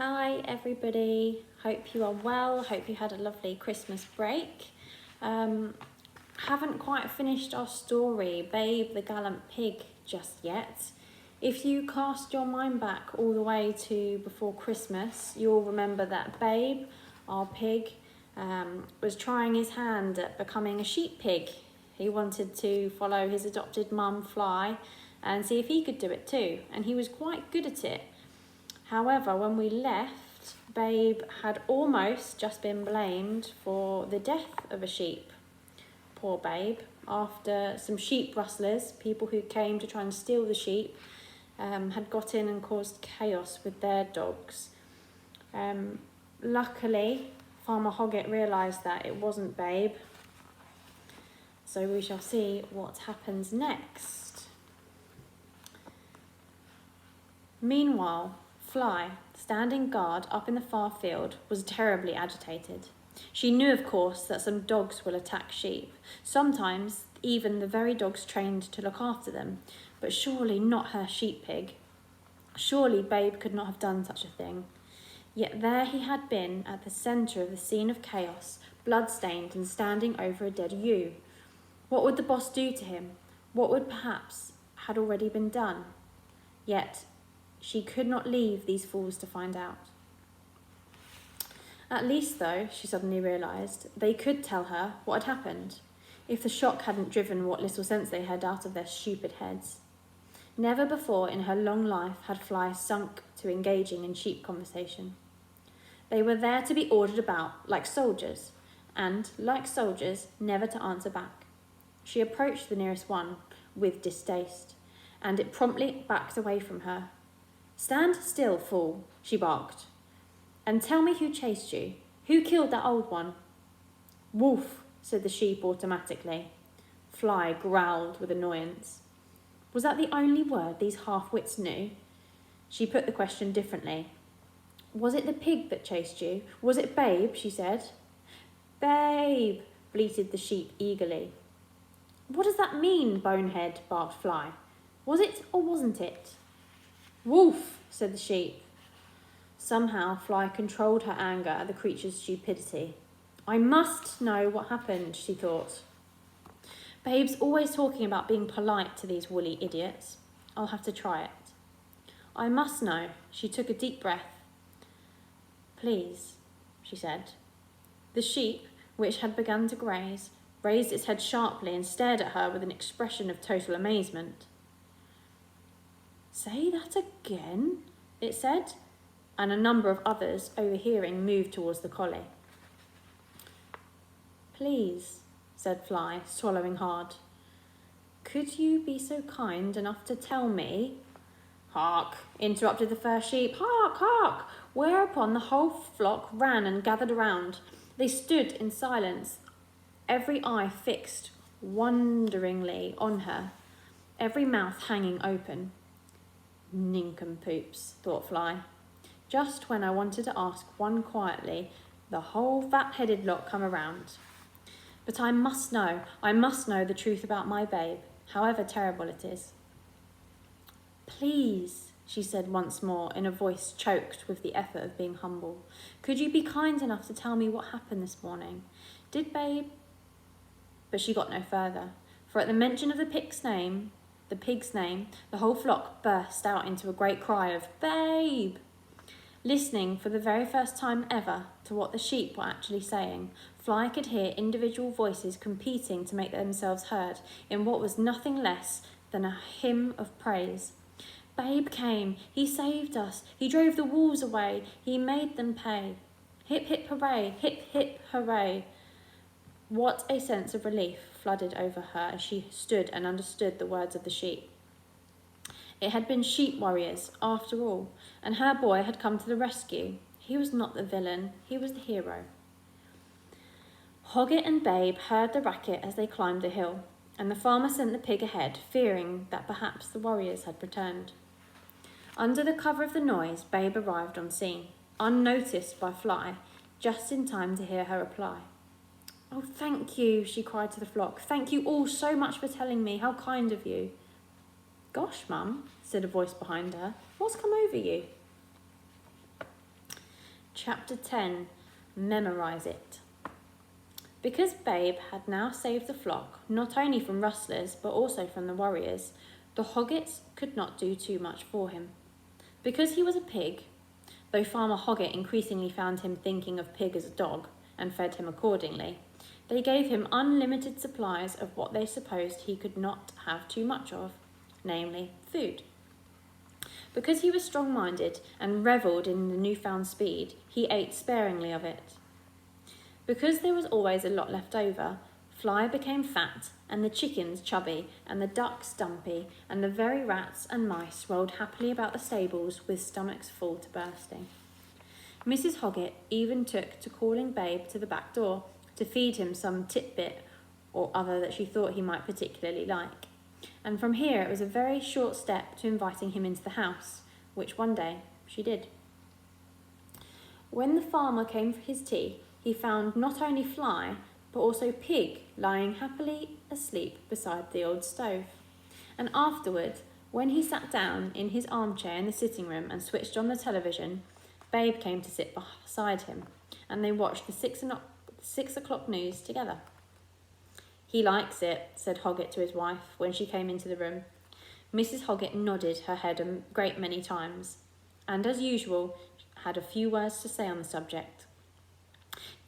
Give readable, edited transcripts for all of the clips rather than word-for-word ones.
Hi everybody, hope you are well, hope you had a lovely Christmas break. Haven't quite finished our story, Babe the Gallant Pig, just yet. If you cast your mind back all the way to before Christmas, you'll remember that Babe, our pig, was trying his hand at becoming a sheep pig. He wanted to follow his adopted mum Fly and see if he could do it too, and he was quite good at it. However, when we left, Babe had almost just been blamed for the death of a sheep. Poor Babe, after some sheep rustlers, people who came to try and steal the sheep, had got in and caused chaos with their dogs. Luckily, Farmer Hoggett realised that it wasn't Babe, so we shall see what happens next. Meanwhile, Fly, standing guard up in the far field, was terribly agitated. She knew, of course, that some dogs will attack sheep, sometimes even the very dogs trained to look after them, but surely not her sheep pig. Surely Babe could not have done such a thing. Yet there he had been at the centre of the scene of chaos, blood-stained and standing over a dead ewe. What would the boss do to him? What would perhaps had already been done? Yet she could not leave these fools to find out. At least, though, she suddenly realised, they could tell her what had happened, if the shock hadn't driven what little sense they had out of their stupid heads. Never before in her long life had Fly sunk to engaging in sheep conversation. They were there to be ordered about like soldiers, and, like soldiers, never to answer back. She approached the nearest one with distaste, and it promptly backed away from her. "Stand still, fool," she barked, "and tell me who chased you. Who killed that old one?" "Wolf," said the sheep automatically. Fly growled with annoyance. Was that the only word these half-wits knew? She put the question differently. "Was it the pig that chased you? Was it Babe?" she said. "Babe," bleated the sheep eagerly. "What does that mean, bonehead?" barked Fly. "Was it or wasn't it?" "Wolf," said the sheep. Somehow Fly controlled her anger at the creature's stupidity. I must know what happened, she thought. Babe's always talking about being polite to these woolly idiots. I'll have to try it. I must know. She took a deep breath. "Please," she said. The sheep, which had begun to graze, raised its head sharply and stared at her with an expression of total amazement. "Say that again," it said, and a number of others, overhearing, moved towards the collie. "Please," said Fly, swallowing hard. "Could you be so kind enough to tell me—" "Hark!" interrupted the first sheep. "Hark, hark!" Whereupon the whole flock ran and gathered around. They stood in silence, every eye fixed wonderingly on her, every mouth hanging open. Nincompoops, thought Fly. Just when I wanted to ask one quietly, the whole fat-headed lot come around. But I must know the truth about my Babe, however terrible it is. "Please," she said once more in a voice choked with the effort of being humble, "could you be kind enough to tell me what happened this morning? Did Babe—" But she got no further, for at the mention of the pig's name, the whole flock burst out into a great cry of "Babe!" Listening for the very first time ever to what the sheep were actually saying, Fly could hear individual voices competing to make themselves heard in what was nothing less than a hymn of praise. "Babe came, he saved us, he drove the wolves away, he made them pay. Hip, hip, hooray, hip, hip, hooray." What a sense of relief flooded over her as she stood and understood the words of the sheep. It had been sheep warriors, after all, and her boy had come to the rescue. He was not the villain, he was the hero. Hoggett and Babe heard the racket as they climbed the hill, and the farmer sent the pig ahead, fearing that perhaps the warriors had returned. Under the cover of the noise, Babe arrived on scene, unnoticed by Fly, just in time to hear her reply. "Oh, thank you," she cried to the flock. "Thank you all so much for telling me. How kind of you." "Gosh, Mum," said a voice behind her. "What's come over you?" Chapter 10. Memorise it. Because Babe had now saved the flock, not only from rustlers, but also from the warriors, the Hoggets could not do too much for him. Because he was a pig, though Farmer Hoggett increasingly found him thinking of pig as a dog, and fed him accordingly, they gave him unlimited supplies of what they supposed he could not have too much of, namely food. Because he was strong-minded and revelled in the newfound speed, he ate sparingly of it. Because there was always a lot left over, Fly became fat, and the chickens chubby, and the ducks dumpy, and the very rats and mice rolled happily about the stables with stomachs full to bursting. Mrs. Hoggett even took to calling Babe to the back door to feed him some titbit or other that she thought he might particularly like. And from here it was a very short step to inviting him into the house, which one day she did. When the farmer came for his tea, he found not only Fly, but also Pig lying happily asleep beside the old stove. And afterward, when he sat down in his armchair in the sitting room and switched on the television, Babe came to sit beside him, and they watched the 6 o'clock news together. "He likes it," said Hoggett to his wife when she came into the room. Mrs. Hoggett nodded her head a great many times, and as usual, had a few words to say on the subject.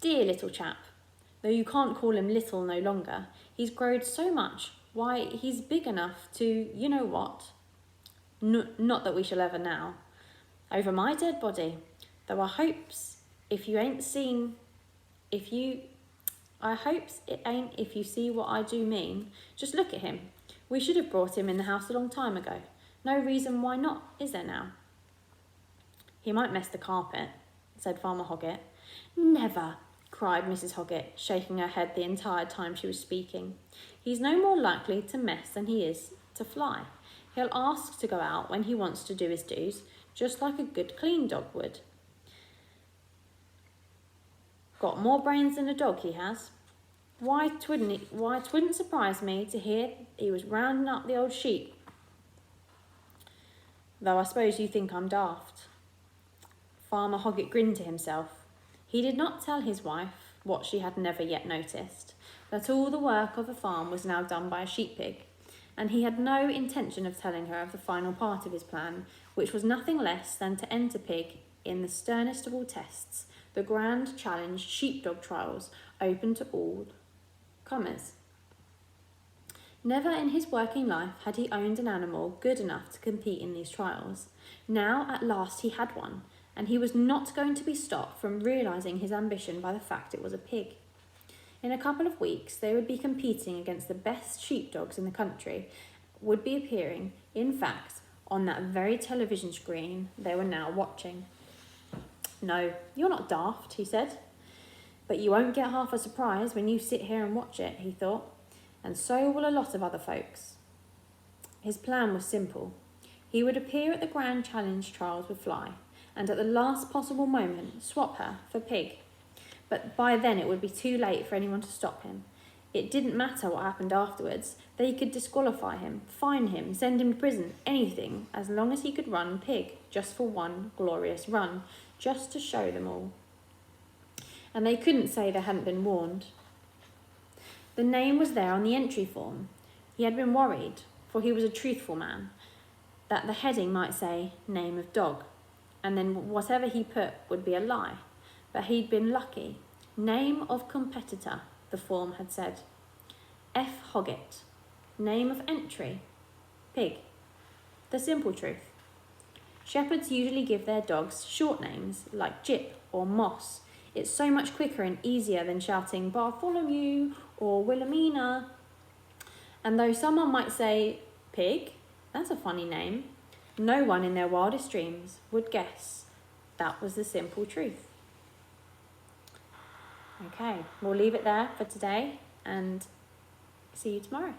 "Dear little chap, though you can't call him little no longer, he's growed so much, why, he's big enough to, you know what? Not that we shall ever now. Over my dead body, though I hopes if you see what I do mean. Just look at him. We should have brought him in the house a long time ago. No reason why not, is there now?" "He might mess the carpet," said Farmer Hoggett. "Never," cried Mrs. Hoggett, shaking her head the entire time she was speaking. "He's no more likely to mess than he is to fly. He'll ask to go out when he wants to do his dues, just like a good clean dog would. Got more brains than a dog, he has. Why, 'twouldn't surprise me to hear he was rounding up the old sheep. Though I suppose you think I'm daft." Farmer Hoggett grinned to himself. He did not tell his wife, what she had never yet noticed, that all the work of the farm was now done by a sheep pig, and he had no intention of telling her of the final part of his plan, which was nothing less than to enter Pig in the sternest of all tests, the Grand Challenge Sheepdog Trials, open to all comers. Never in his working life had he owned an animal good enough to compete in these trials. Now at last he had one, and he was not going to be stopped from realising his ambition by the fact it was a pig. In a couple of weeks they would be competing against the best sheepdogs in the country, would be appearing, in fact, on that very television screen they were now watching. "No, you're not daft," he said. "But you won't get half a surprise when you sit here and watch it," he thought, "and so will a lot of other folks." His plan was simple. He would appear at the Grand Challenge trials with Fly, and at the last possible moment swap her for Pig. But by then it would be too late for anyone to stop him. It didn't matter what happened afterwards. They could disqualify him, fine him, send him to prison, anything, as long as he could run Pig, just for one glorious run, just to show them all. And they couldn't say they hadn't been warned. The name was there on the entry form. He had been worried, for he was a truthful man, that the heading might say, "Name of dog," and then whatever he put would be a lie. But he'd been lucky. "Name of competitor," the form had said. F. Hoggett. Name of entry, Pig. The simple truth. Shepherds usually give their dogs short names, like Jip or Moss. It's so much quicker and easier than shouting Bartholomew or Wilhelmina. And though someone might say, "Pig, that's a funny name," no one in their wildest dreams would guess that was the simple truth. Okay, we'll leave it there for today and see you tomorrow.